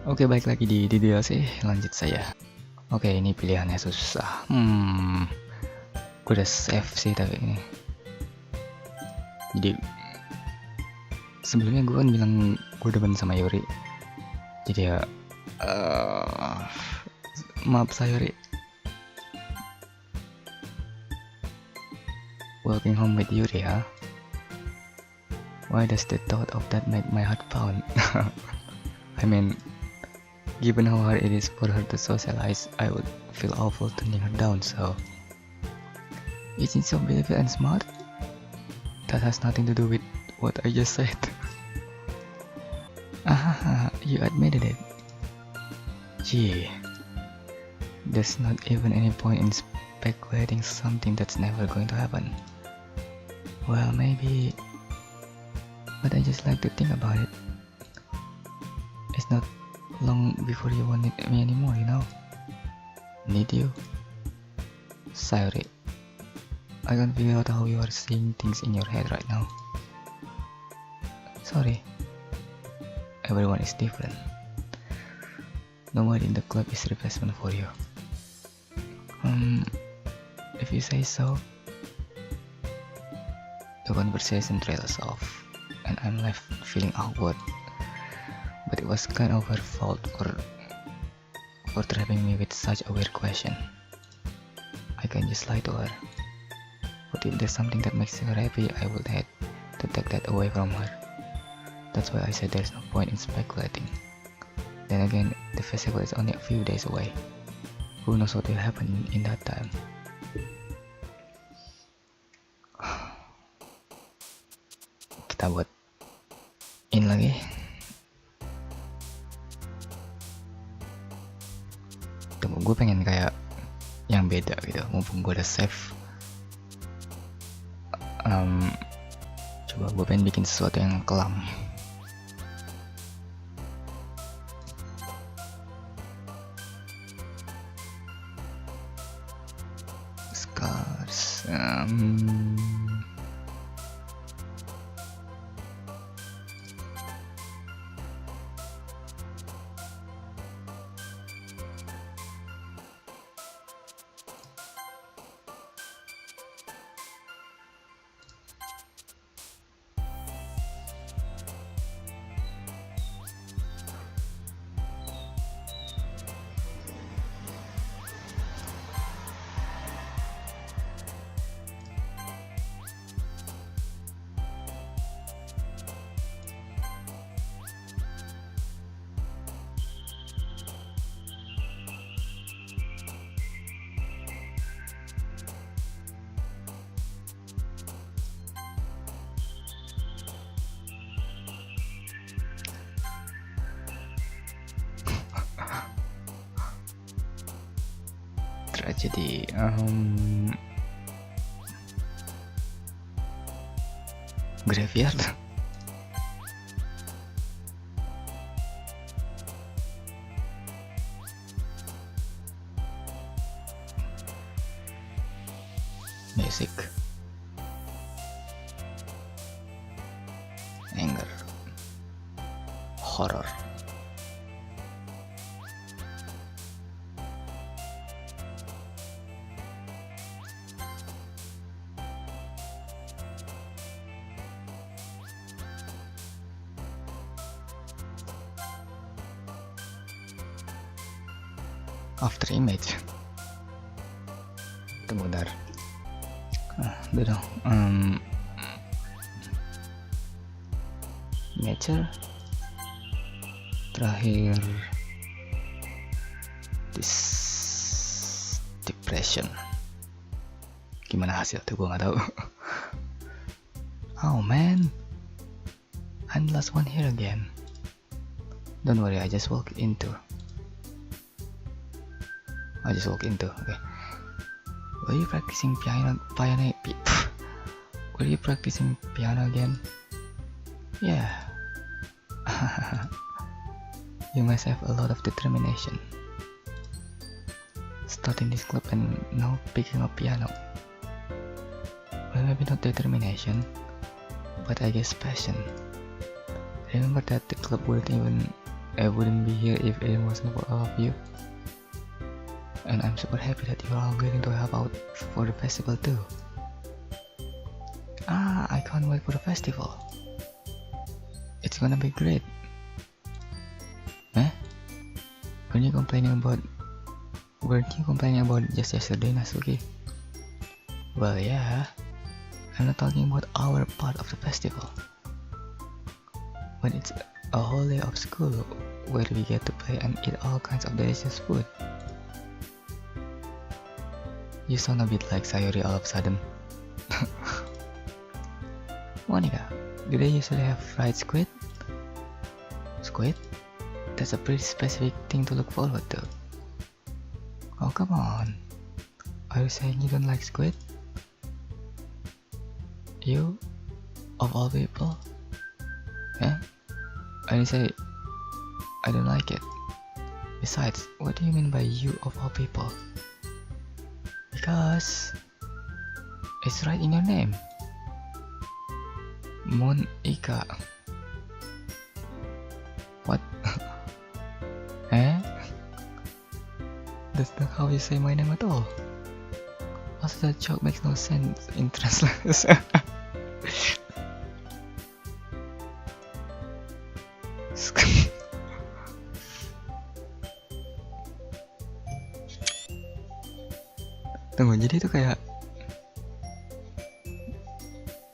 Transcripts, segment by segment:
Oke, balik lagi di DLC. Lanjut saya. Oke, ini pilihannya susah. Gue udah save sih tapi ini. Jadi sebelumnya gue kan bilang gue demen sama Yuri. Jadi ya, maaf saya Yuri. Walking home with Yuri, huh? Why does the thought of that make my heart pound? I mean, given how hard it is for her to socialize, I would feel awful turning her down, so... Isn't so beautiful and smart? That has nothing to do with what I just said. You admitted it. Gee, there's not even any point in speculating something that's never going to happen. Well, maybe... But I just like to think about it. It's not long before you won't need me anymore, you know? Need you? Sorry. I can't figure out how you are seeing things in your head right now. Sorry. Everyone is different. Nobody in the club is replacement for you. If you say so. The conversation trails off, and I'm left feeling awkward. But it was kind of her fault for trapping me with such a weird question. I can just lie to her. But if there's something that makes her happy, I would hate to take that away from her. That's why I said there's no point in speculating. Then again, the festival is only a few days away. Who knows what will happen in that time? Kita buat in lagi. Tunggu, gue pengen kayak yang beda gitu. Mumpung gue udah save. Coba gue pengen bikin sesuatu yang kelam. Scars. Tragedy. Graveyard. Music. Anger. Horror. After image. Tunggu bentar. Udah dong. Nature. Terakhir. This depression. Gimana hasil tuh gue nggak tahu. Oh man, I'm the last one here again. Don't worry, I just walked into. Okay. Were you practicing piano? Were you practicing piano again? Yeah. You must have a lot of determination. Starting this club and now picking up piano. Well, maybe not determination, but I guess passion. Remember that the club wouldn't even I wouldn't be here if it wasn't for all of you. And I'm super happy that you're all willing to help out for the festival too. I can't wait for the festival. It's gonna be great. Eh? Weren't you complaining about just yesterday, Nasuki? Well, yeah. I'm not talking about our part of the festival. But it's a whole day of school where we get to play and eat all kinds of delicious food. You sound a bit like Sayori all of a sudden. Monica, do they usually have fried squid? Squid? That's a pretty specific thing to look forward to. Oh, come on. Are you saying you don't like squid? You? Of all people? Eh? I didn't say I don't like it. Besides, what do you mean by you of all people? Because it's right in your name. Monica. What? Eh? That's not how you say my name at all. Also, that joke makes no sense in translation. Tunggu, jadi itu kayak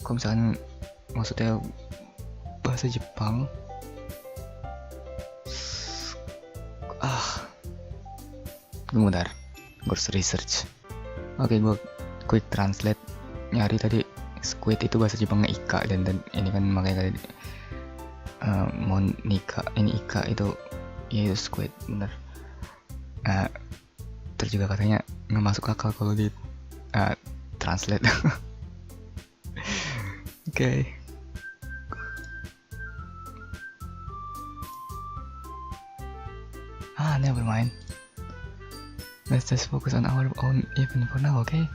kalau misalkan maksudnya bahasa Jepang tunggu bentar, gue harus research. Oke, gue quick translate, nyari tadi squid itu bahasa Jepangnya ika, dan ini kan makanya tadi Monica, ini ika itu ya itu squid, bener. Terus juga katanya nggak masuk akal kalau di translate. Okay. Never mind. Let's just focus on our own event for now, okay?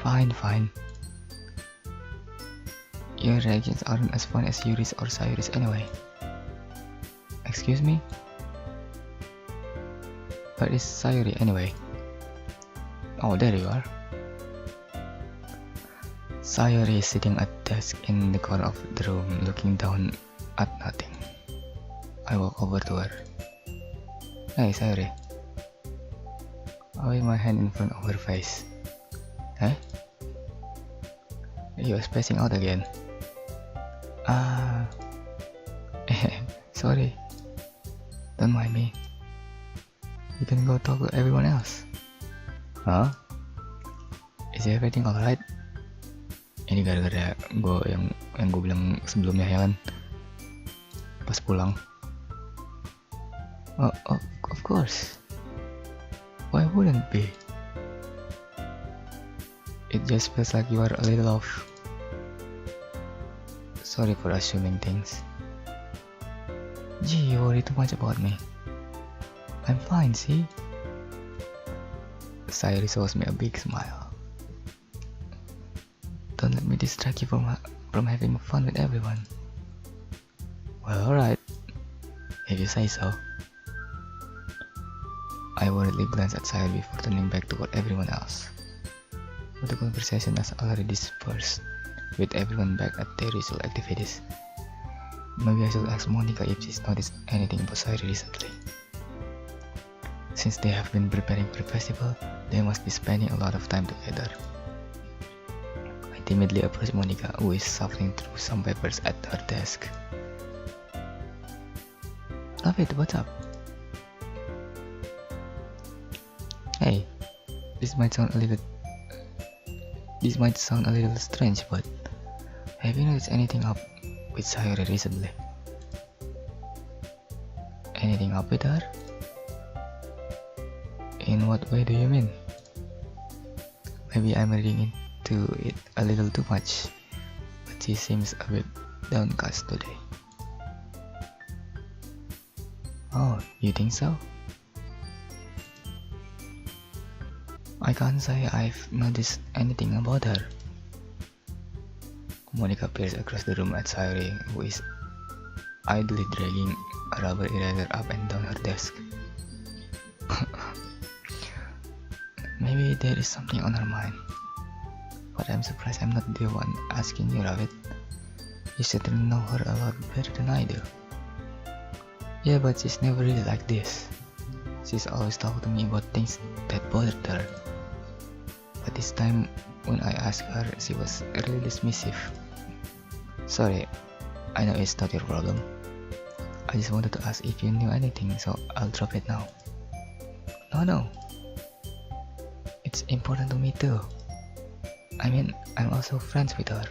Fine. Your reactions aren't as fun as Yuri's or Sayuri's anyway. Excuse me? Where is Sayuri anyway? Oh, there you are. Sayuri is sitting at desk in the corner of the room, looking down at nothing. I walk over to her. Hey, Sayuri. I wave my hand in front of her face. Huh? You are spacing out again. Sorry. Don't mind me. You can go talk to everyone else. Huh? Is everything alright? Ini gara-gara gue yang gue bilang sebelumnya ya kan, pas pulang. Oh, of course. Why wouldn't be? It just feels like you are a little off. Sorry for assuming things. Gee, you worry too much about me. I'm fine, see? Sayuri shows me a big smile. Don't let me distract you from having fun with everyone. Well, alright. If you say so. I worriedly glance at Sayuri before turning back toward everyone else. But the conversation has already dispersed, with everyone back at their usual activities. Maybe I should ask Monica if she's noticed anything about Sayuri recently. Since they have been preparing for the festival, they must be spending a lot of time together. I timidly approach Monica, who is shuffling through some papers at her desk. Love it, what's up? Hey, this might sound a little strange, but have you noticed anything up with Sayuri recently? Anything up with her? In what way do you mean? Maybe I'm reading into it a little too much, but she seems a bit downcast today. Oh, you think so? I can't say I've noticed anything about her. Monica peers across the room at Sayuri, who is idly dragging a rubber eraser up and down her desk. Maybe there is something on her mind. But I'm surprised I'm not the one asking you, Rabbit. You certainly know her a lot better than I do. Yeah, but she's never really like this. She's always talking to me about things that bothered her. But this time, when I asked her, she was really dismissive. Sorry, I know it's not your problem. I just wanted to ask if you knew anything, so I'll drop it now. No. It's important to me too. I mean, I'm also friends with her.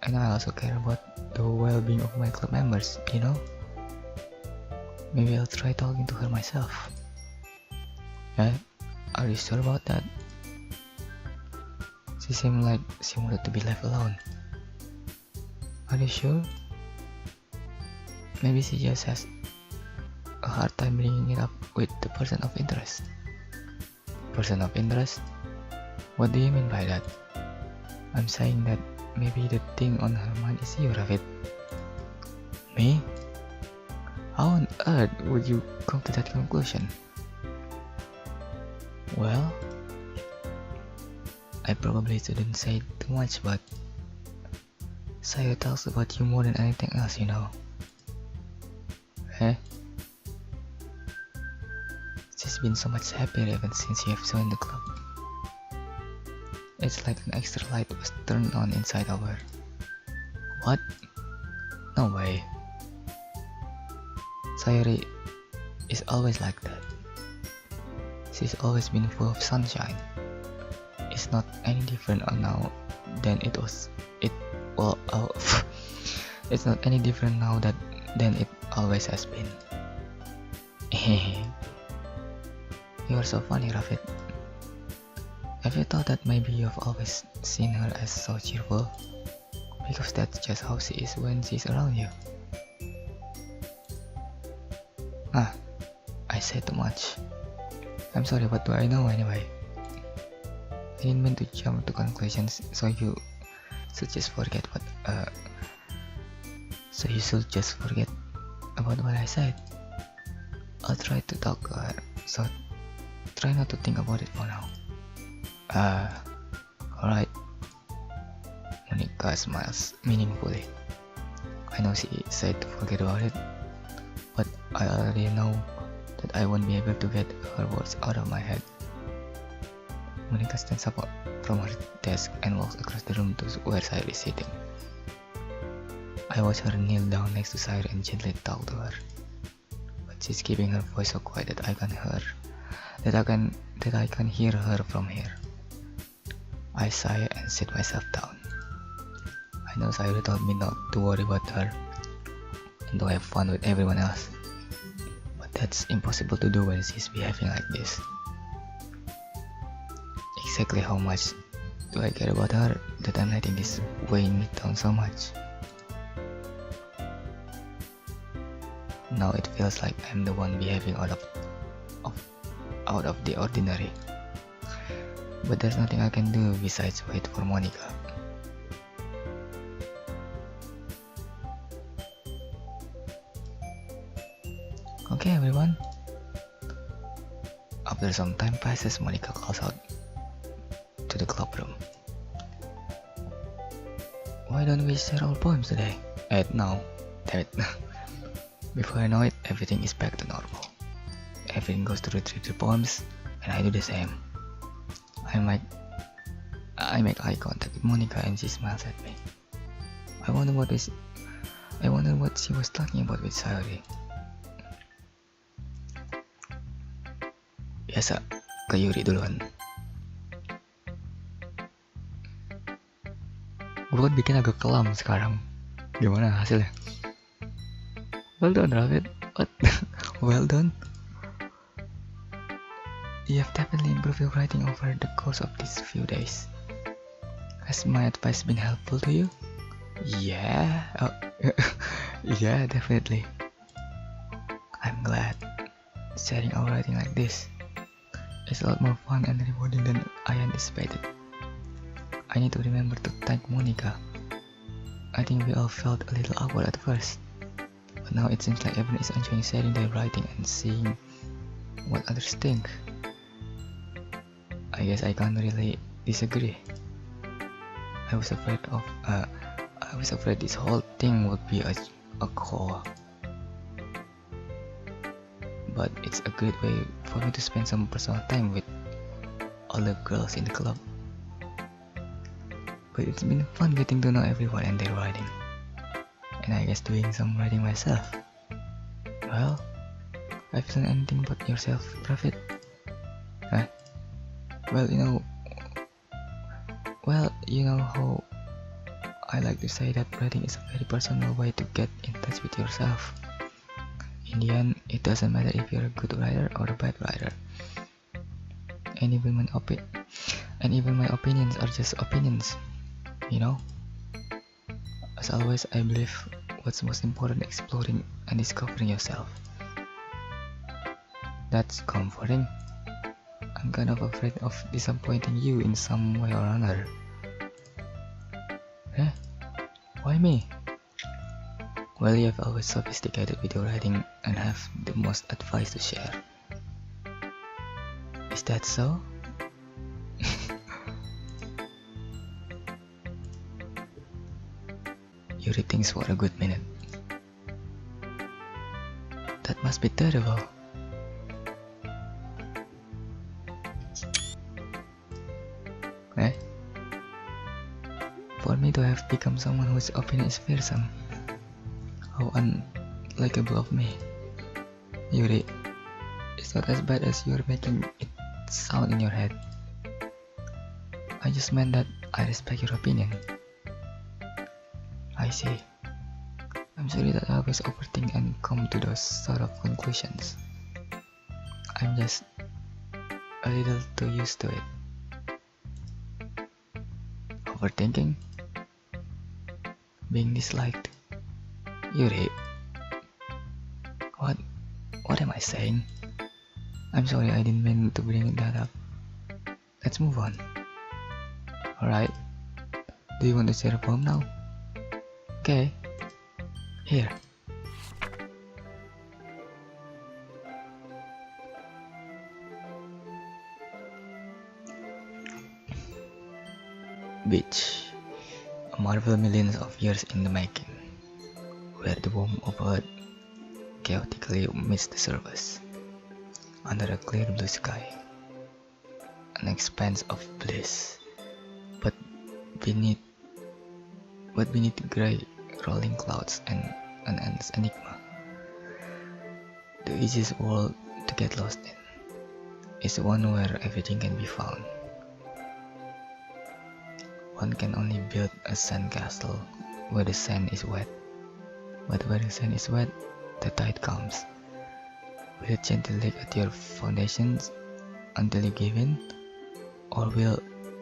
And I also care about the well-being of my club members, you know? Maybe I'll try talking to her myself. Yeah? Are you sure about that? She seemed like she wanted to be left alone. Are you sure? Maybe she just has a hard time bringing it up with the person of interest. Person of interest? What do you mean by that? I'm saying that maybe the thing on her mind is you, Ravid. Me? How on earth would you come to that conclusion? Well, I probably shouldn't say too much, but Sayo tells about you more than anything else, you know. Eh? She's been so much happier ever since you have joined the club. It's like an extra light was turned on inside of her. What? No way. Sayori is always like that. She's always been full of sunshine. It's not any different now than it was. It's not any different now than it always has been. You are so funny, Rafid. Have you thought that maybe you've always seen her as so cheerful? Because that's just how she is when she's around you. I said too much. I'm sorry, what do I know anyway? I didn't mean to jump to conclusions, so you should just forget about what I said. I'll try to talk to her, so try not to think about it for now. Alright. Monica smiles meaningfully. I know she said to forget about it, but I already know that I won't be able to get her words out of my head. Monica stands up from her desk and walks across the room to where Sayuri is sitting. I watch her kneel down next to Sayuri and gently talk to her, but she's keeping her voice so quiet that I can hear her from here. I sigh and sit myself down. I know Sayuri told me not to worry about her and to have fun with everyone else, but that's impossible to do when she's behaving like this. Exactly how much do I care about her that I'm letting this weigh me down so much? Now it feels like I'm the one behaving out of the ordinary. But there's nothing I can do besides wait for Monica. Okay, everyone. After some time passes, Monica calls out to the club room. Why don't we share our poems today? No, damn it. Before I know it, everything is back to normal. Everything goes to retrieve the poems, and I do the same. I make eye contact with Monica and she smiles at me. I wonder what she was talking about with Sayuri. Biasa, ke Yuri duluan. Gue kan bikin agak kelam sekarang. Gimana hasilnya? Well done, Rabbit. What? Well done. You have definitely improved your writing over the course of these few days. Has my advice been helpful to you? Yeah. Yeah, definitely. I'm glad. Sharing our writing like this is a lot more fun and rewarding than I anticipated. I need to remember to thank Monica. I think we all felt a little awkward at first, now it seems like everyone is enjoying sharing their writing and seeing what others think. I guess I can't really disagree. I was afraid this whole thing would be a chore. But it's a great way for me to spend some personal time with all the girls in the club. But it's been fun getting to know everyone and their writing. And I guess doing some writing myself. Well, I've learned anything but yourself, Prophet. Huh? Well, you know how I like to say that writing is a very personal way to get in touch with yourself. In the end, it doesn't matter if you're a good writer or a bad writer. And even my opinions are just opinions, you know? As always, I believe what's most important is exploring and discovering yourself. That's comforting. I'm kind of afraid of disappointing you in some way or another. Eh? Why me? Well, you've always sophisticated with your writing and have the most advice to share. Is that so? You read things for a good minute. That must be terrible. Eh? For me to have become someone whose opinion is fearsome. How unlikable of me. Yuri, it's not as bad as you're making it sound in your head. I just meant that I respect your opinion. I see. I'm sorry that I always overthink and come to those sort of conclusions. I'm just a little too used to it. Overthinking? Being disliked? Yuri, what am I saying? I'm sorry, I didn't mean to bring that up. Let's move on. Alright, do you want to share a poem now? Okay, here. Beach, a marvel millions of years in the making, where the warmth of earth chaotically meets the surface, under a clear blue sky, an expanse of bliss, but beneath grey rolling clouds and an endless enigma. The easiest world to get lost in is one where everything can be found. One can only build a sandcastle where the sand is wet, but where the sand is wet, the tide comes. Will it gently lick at your foundations until you give in, or will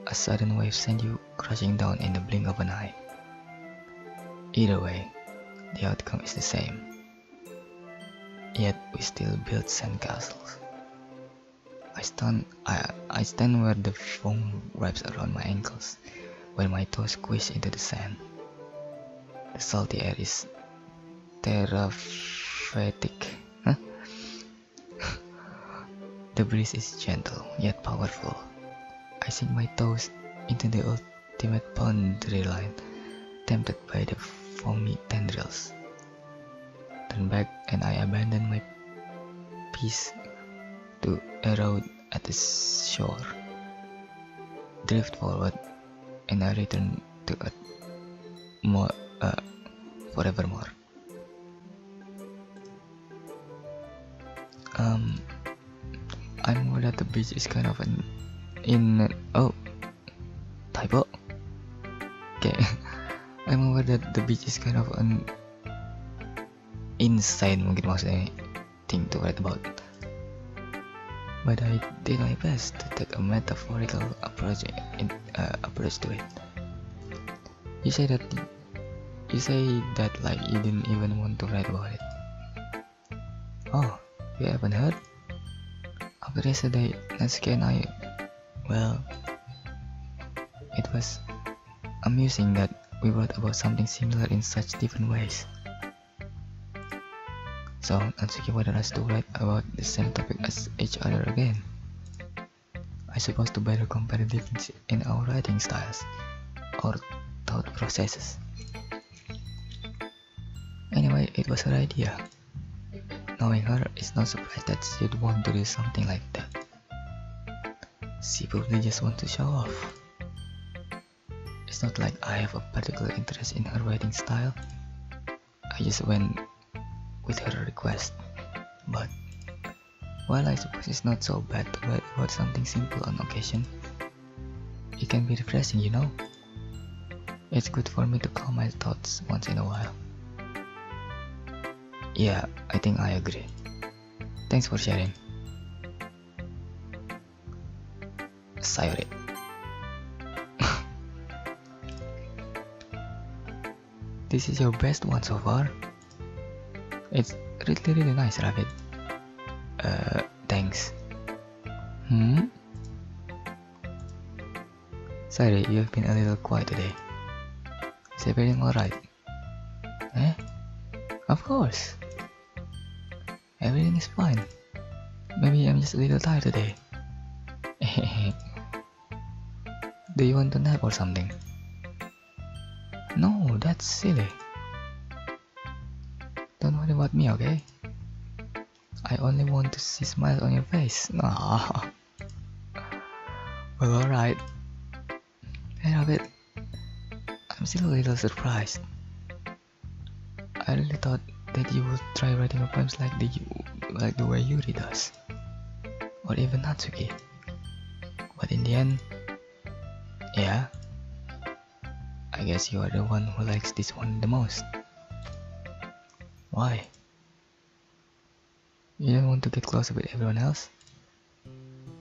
a sudden wave send you crashing down in the blink of an eye? Either way, the outcome is the same. Yet we still build sandcastles. I stand where the foam wraps around my ankles, where my toes squish into the sand. The salty air is therapeutic. Huh? The breeze is gentle yet powerful. I sink my toes into the ultimate boundary line, tempted by the foamy tendrils. Turn back and I abandon my peace to erode at the shore. Drift forward and I return to earth forevermore. I'm aware that the beach is kind of typo. Okay. I'm aware that the beach is kind of an insane mungkin maksudnya thing to write about. But I did my best to take a metaphorical approach to it. You say that like you didn't even want to write about it. Oh, you haven't heard? After yesterday, Natsuki and I, well, it was amusing that we wrote about something similar in such different ways. So Natsuki wanted us to write about the same topic as each other again. I suppose to better compare the difference in our writing styles or thought processes. Anyway, it was her idea. Knowing her, it's no surprise that she'd want to do something like that. She probably just wants to show off. It's not like I have a particular interest in her writing style. I just went with her request. But while I suppose it's not so bad to write about something simple on occasion, it can be refreshing, you know? It's good for me to calm my thoughts once in a while. Yeah, I think I agree. Thanks for sharing. Sayori. This is your best one so far. It's really nice, Rabbit. Thanks. Sorry, you've been a little quiet today. Is everything alright? Eh? Of course. Everything is fine. Maybe I'm just a little tired today. Do you want to nap or something? No, that's silly. Don't worry about me, okay? I only want to see smiles on your face. Aww. Well, alright. Hey, Rabbit. I'm still a little surprised. I really thought that you would try writing your poems like the way Yuri does, or even Natsuki. But in the end, yeah, I guess you are the one who likes this one the most. Why? You don't want to get closer with everyone else?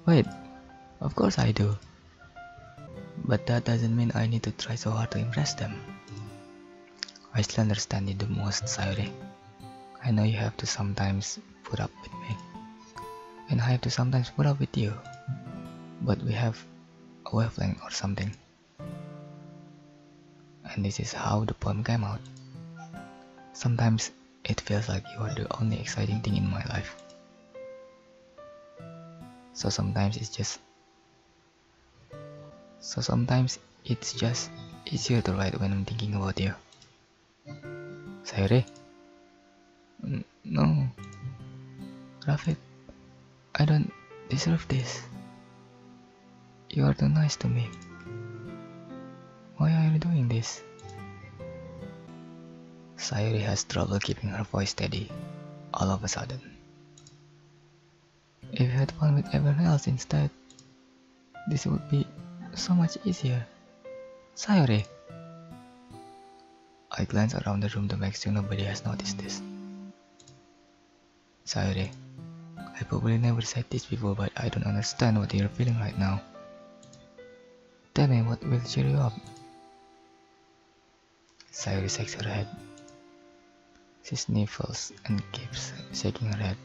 Wait, of course I do. But that doesn't mean I need to try so hard to impress them. I still understand you the most, Sayori. I know you have to sometimes put up with me, and I have to sometimes put up with you. But we have a wavelength or something. And this is how the poem came out. Sometimes it feels like you are the only exciting thing in my life. So sometimes it's just easier to write when I'm thinking about you. Sayori? No. Rafid, I don't deserve this. You are too nice to me. Why are you doing this? Sayori has trouble keeping her voice steady all of a sudden. If you had fun with everyone else instead, this would be so much easier. Sayori! I glance around the room to make sure nobody has noticed this. Sayori, I probably never said this before, but I don't understand what you're feeling right now. Tell me what will cheer you up. Sayori shakes her head. She sniffles and keeps shaking her head.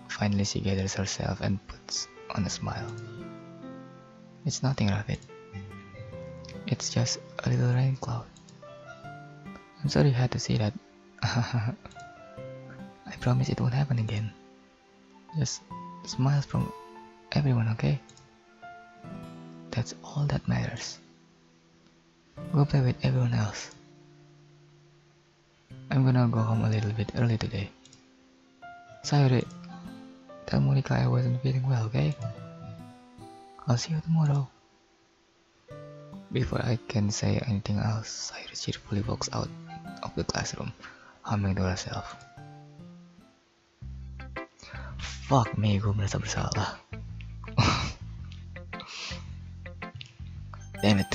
Finally she gathers herself and puts on a smile. It's nothing, Rabbit. It's just a little rain cloud. I'm sorry you had to see that. I promise it won't happen again. Just smiles from everyone, okay? That's all that matters. Go play with everyone else. I'm gonna go home a little bit early today. Sayori, tell Monica I wasn't feeling well, okay? I'll see you tomorrow. Before I can say anything else, Sayori cheerfully walks out of the classroom, humming to herself. Fuck me, gue merasa bersalah. Damn it.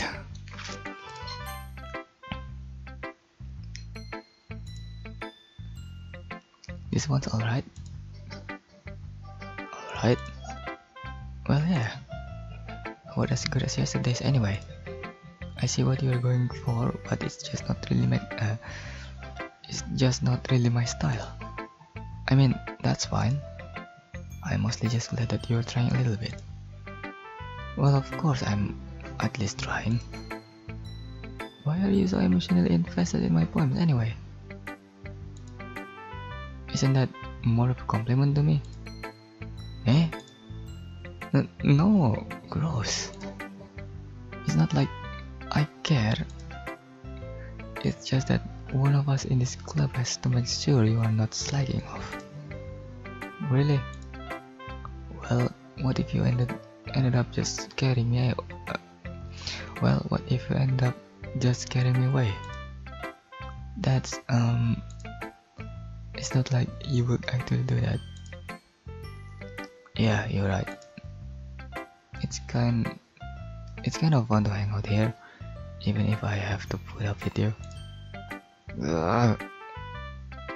This one's alright. Alright. Well, yeah. What as good as yesterday's anyway. I see what you're going for, but it's just not really my style. I mean, that's fine. I'm mostly just glad that you're trying a little bit. Well, of course I'm at least trying. Why are you so emotionally invested in my poems anyway? Isn't that more of a compliment to me? Eh? No, gross. It's not like I care. It's just that one of us in this club has to make sure you are not slacking off. Really? Well, what if you ended up just carrying me? What if you end up just carrying me away? That's It's not like you would actually do that. Yeah, you're right. It's kind of fun to hang out here, even if I have to put up with you.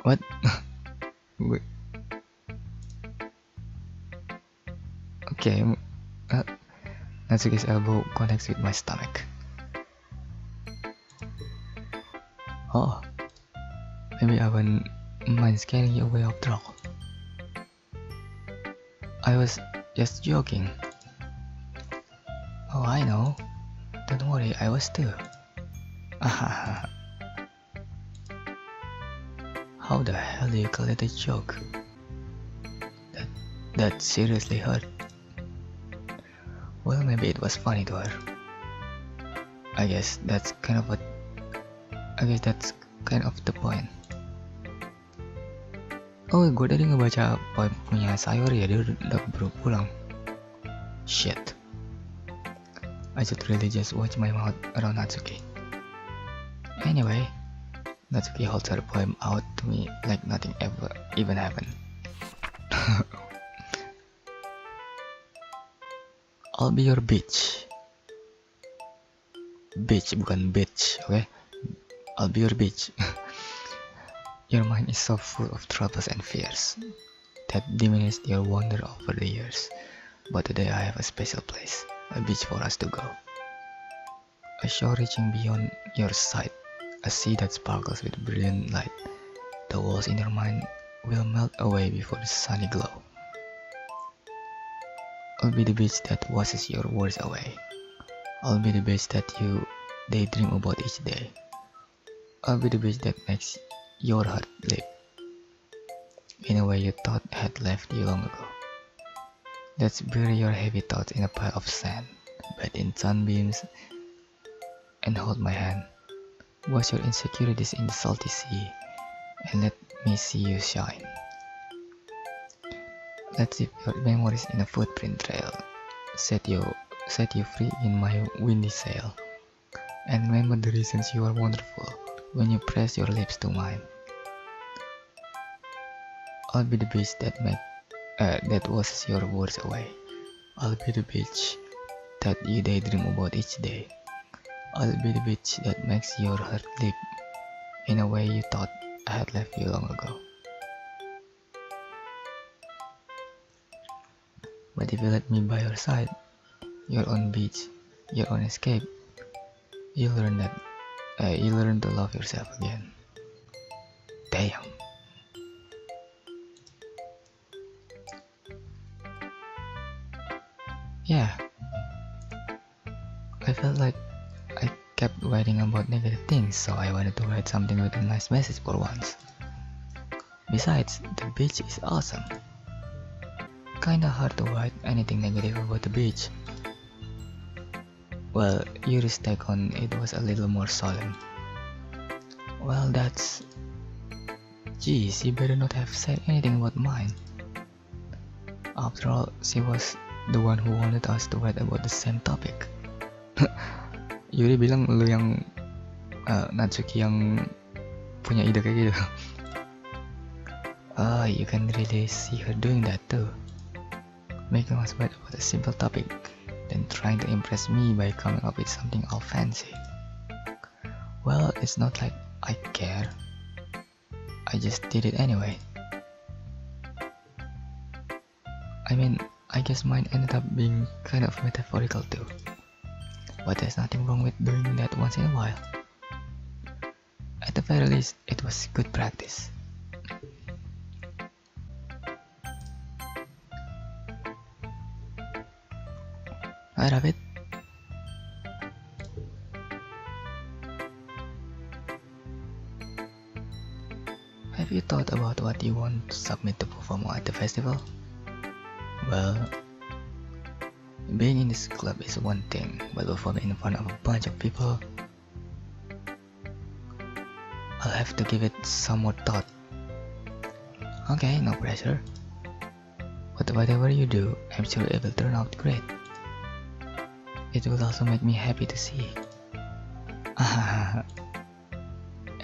What? Wait. Okay. Natsuki's elbow connects with my stomach. Oh, maybe I wouldn't mind scaring you away after all. I was just joking. Oh, I know. Don't worry, I was too. How the hell do you call it a joke? That seriously hurt. Well, maybe it was funny to her. I guess that's kind of the point. Oh, gue tadi ngebaca poem punya Sayur ya, dia udah baru pulang. Shit. I should really just watch my mouth around Natsuki. Anyway, Natsuki holds her poem out to me like nothing ever even happened. I'll be your bitch. Bitch, bukan bitch, okay? I'll be your bitch. Your mind is so full of troubles and fears that diminished your wonder over the years. But today I have a special place, a beach for us to go. A shore reaching beyond your sight, a sea that sparkles with brilliant light. The walls in your mind will melt away before the sunny glow. I'll be the beach that washes your worries away. I'll be the beach that you daydream about each day. I'll be the beach that makes your heart leap in a way you thought had left you long ago. Let's bury your heavy thoughts in a pile of sand, bathe in sunbeams, and hold my hand. Wash your insecurities in the salty sea, and let me see you shine. Let's dip your memories in a footprint trail, set you free in my windy sail, and remember the reasons you are wonderful when you press your lips to mine. I'll be the beach that washes your worries away. I'll be the beach that you daydream about each day. I'll be the beach that makes your heart leap in a way you thought I had left you long ago. But if you let me by your side, your own beach, your own escape, you'll learn to love yourself again. Damn. Yeah. I felt like I kept writing about negative things, so I wanted to write something with a nice message for once. Besides, the beach is awesome. Kinda hard to write anything negative about the beach. Well, Yuri's take on it was a little more solemn. Well, that's... Geez, you better not have said anything about mine. After all, she was the one who wanted us to write about the same topic. Yuri bilang lu yang Natsuki yang punya ide kayak gitu. You can really see her doing that too. Making us write about a simple topic, then trying to impress me by coming up with something all fancy. Well, it's not like I care. I just did it anyway. I mean, I guess mine ended up being kind of metaphorical too. But there's nothing wrong with doing that once in a while. At the very least, it was good practice. Hi, Rabbit. Have you thought about what you want to submit to perform at the festival? Well, being in this club is one thing, but performing in front of a bunch of people, I'll have to give it some more thought. Okay, no pressure. But whatever you do, I'm sure it will turn out great. It will also make me happy to see.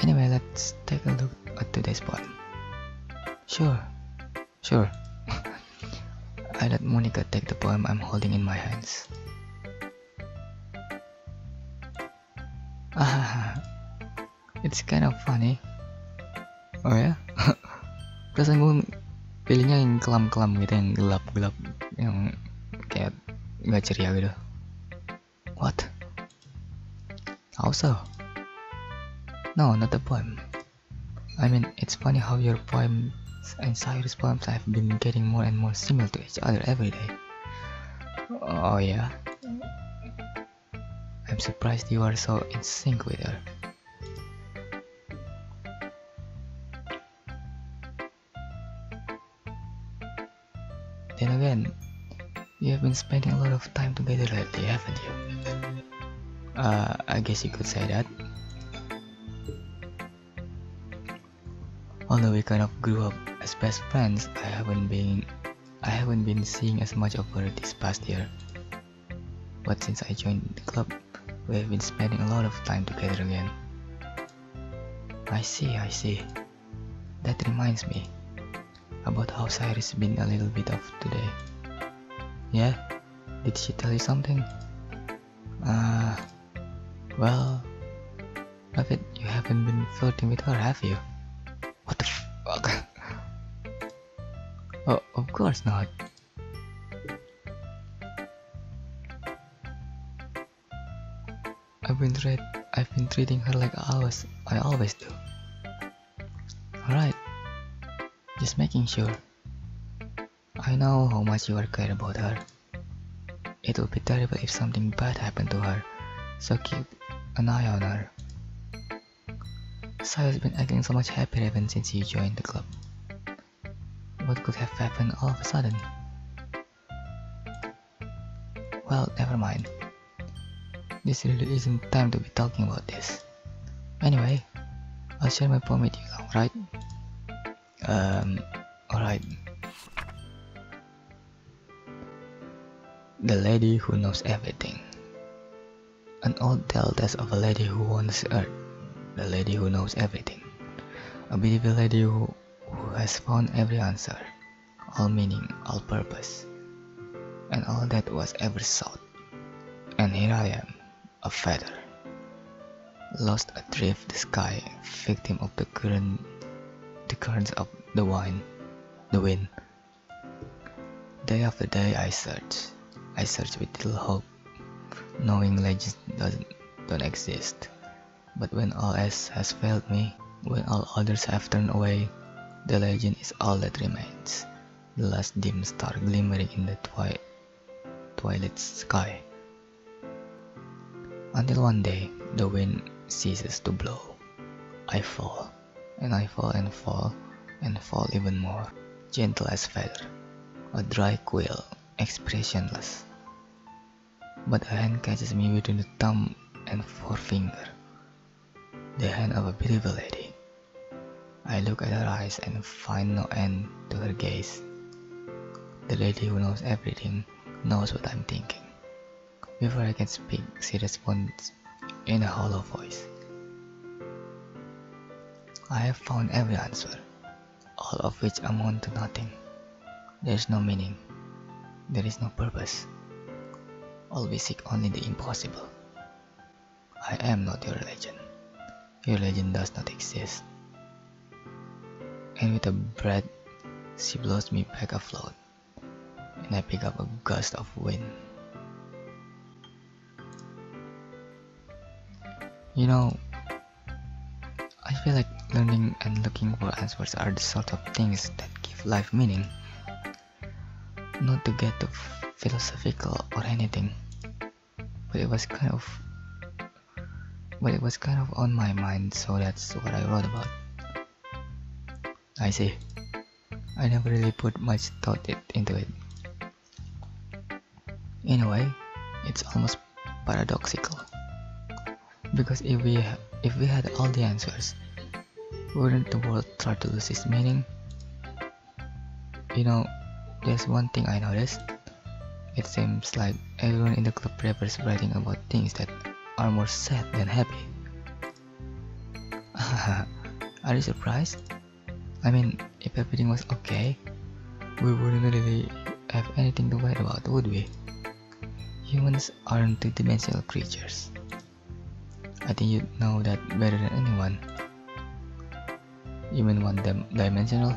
Anyway, let's take a look at today's poem. Sure. I let Monica take the poem I'm holding in my hands. It's kind of funny. Oh ya? Perasaan gue pilihnya yang kelam-kelam gitu, yang gelap-gelap, yang kayak gak ceria gitu. What? How so? No, not the poem. I mean, it's funny how your poems and Cyrus' poems have been getting more and more similar to each other every day. Oh yeah? I'm surprised you are so in sync with her. Then again, you have been spending a lot of time together lately, haven't you? I guess you could say that. Although we kind of grew up as best friends, I haven't been seeing as much of her this past year. But since I joined the club, we have been spending a lot of time together again. I see. That reminds me about how Cyrus been a little bit off today. Yeah? Did she tell you something? Well, I bet you haven't been flirting with her, have you? What the fuck? Oh, of course not. I've been treating her like I always do. Alright. Just making sure. I know how much you are care about her. It would be terrible if something bad happened to her, so keep an eye on her. Saya's been acting so much happier ever since you joined the club. What could have happened all of a sudden? Well, never mind. This really isn't time to be talking about this. Anyway, I'll share my poem with you now, right? Alright. The Lady Who Knows Everything. An old tale tells of a lady who wanders the earth. The lady who knows everything. A beautiful lady who has found every answer, all meaning, all purpose, and all that was ever sought. And here I am, a feather, lost adrift the sky, victim of the currents of the wind. Day after day I search with little hope, knowing legends don't exist. But when all else has failed me, when all others have turned away, the legend is all that remains, the last dim star glimmering in the twilight sky. Until one day, the wind ceases to blow. I fall, and I fall and fall, and fall even more, gentle as feather, a dry quill, expressionless. But a hand catches me between the thumb and forefinger, the hand of a beautiful lady. I look at her eyes and find no end to her gaze. The lady who knows everything knows what I'm thinking. Before I can speak, she responds in a hollow voice. I have found every answer, all of which amount to nothing. There is no meaning. There is no purpose. All we seek only the impossible. I am not your legend. Your legend does not exist. And with a breath, she blows me back afloat, and I pick up a gust of wind. You know, I feel like learning and looking for answers are the sort of things that give life meaning. Not to get too philosophical or anything, but it was kind of on my mind, so that's what I wrote about. I see. I never really put much thought into it. In a way, it's almost paradoxical. Because if we had all the answers, wouldn't the world start to lose its meaning? You know, there's one thing I noticed. It seems like everyone in the club prefers writing about things that are more sad than happy. Are you surprised? I mean, if everything was okay, we wouldn't really have anything to write about, would we? Humans aren't two-dimensional creatures. I think you know that better than anyone. You mean one-dimensional?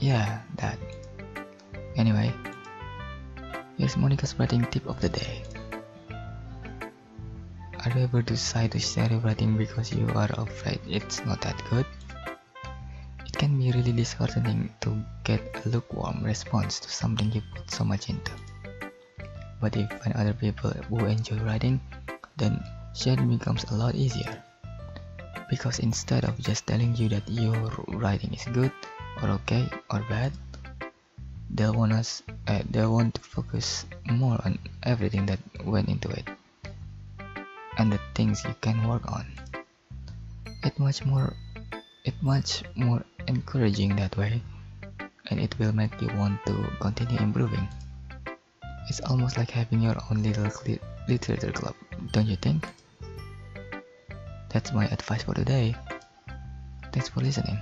Yeah, that. Anyway, here's Monica's writing tip of the day. Are you ever decide to share your writing because you are afraid it's not that good? It can be really disheartening to get a lukewarm response to something you put so much into. But if you find other people who enjoy writing, then sharing becomes a lot easier. Because instead of just telling you that your writing is good, or okay, or bad, they'll want to focus more on everything that went into it, and the things you can work on. It's much more encouraging that way, and it will make you want to continue improving. It's almost like having your own little literature club, don't you think? That's my advice for today. Thanks for listening.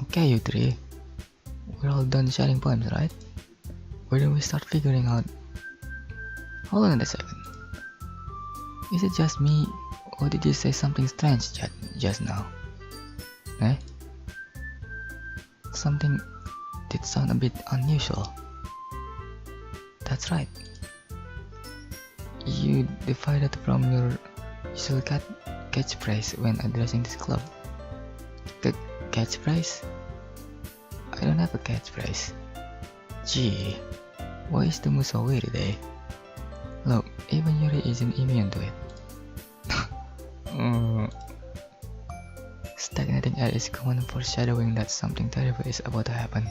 Okay, you three. We're all done sharing poems, right? Why don't we start figuring out... Hold on a second. Is it just me, or did you say something strange just now? Eh? Something did sound a bit unusual. That's right. You deviated from your usual catchphrase when addressing this club. Catchphrase? I don't have a catchphrase. Gee, why is the mood so weird today? Look, even Yuri isn't immune to it. Stagnating air is common foreshadowing that something terrible is about to happen.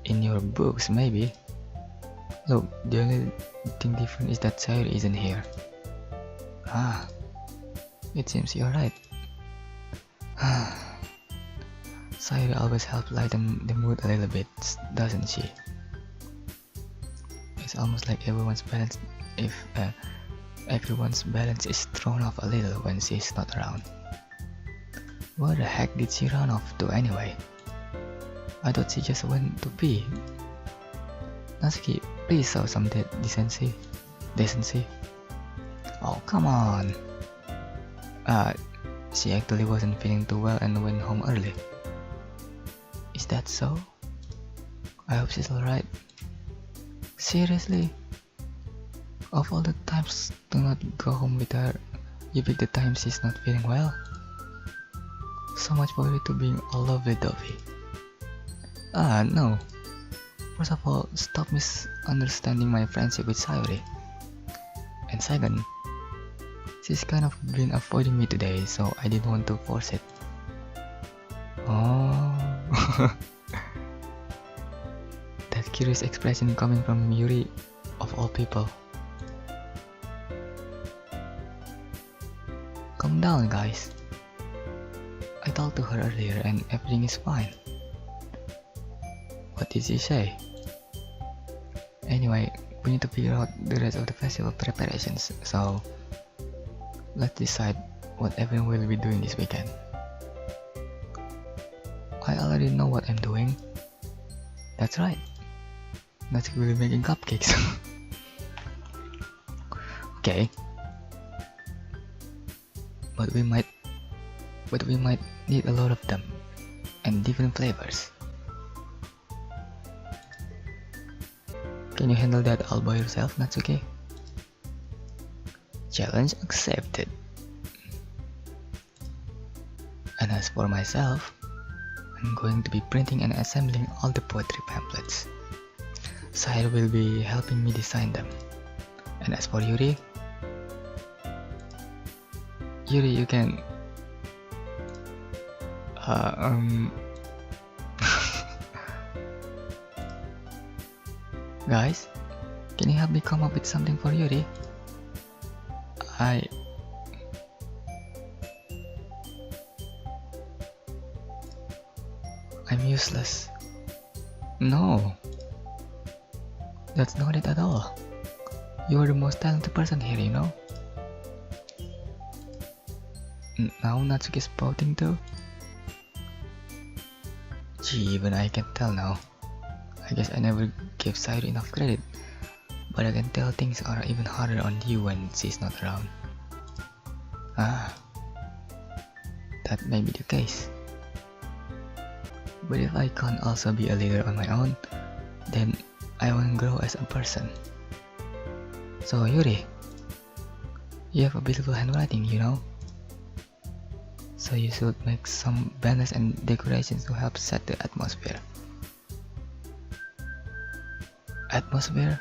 In your books, maybe. Look, the only thing different is that Sayuri isn't here. Ah, it seems you're right. Sayuri always helps lighten the mood a little bit, doesn't she? It's almost like everyone's balance is thrown off a little when she's not around. Where the heck did she run off to anyway? I thought she just went to pee. Natsuki, please show some decency. Oh, come on. She actually wasn't feeling too well and went home early. Is that so? I hope she's alright. Seriously? Of all the times to not go home with her, you pick the time she's not feeling well? So much power to being a lovely dovey. No. First of all, stop misunderstanding my friendship with Sayuri. And second, she's kind of been avoiding me today, so I didn't want to force it. Oh. That curious expression coming from Yuri, of all people. Calm down, guys. I talked to her earlier and everything is fine. What did she say? Anyway, we need to figure out the rest of the festival preparations, so let's decide what everyone will be doing this weekend. I already know what I'm doing. That's right. Natsuki will be making cupcakes. Okay. But we might need a lot of them, and different flavors. Can you handle that all by yourself, Natsuki? Challenge accepted. And as for myself, I'm going to be printing and assembling all the poetry pamphlets. Sayuri will be helping me design them, And as for Yuri, you can guys, can you help me come up with something for Yuri? I'm useless. No, that's not it at all. You're the most talented person here, you know? Now Natsuki is pouting too? Gee, even I can tell now. I guess I never gave Sayuri enough credit. But I can tell things are even harder on you when she's not around. Ah, that may be the case. But if I can't also be a leader on my own, then I won't grow as a person. So Yuri, you have a beautiful handwriting, you know? So you should make some banners and decorations to help set the atmosphere. Atmosphere?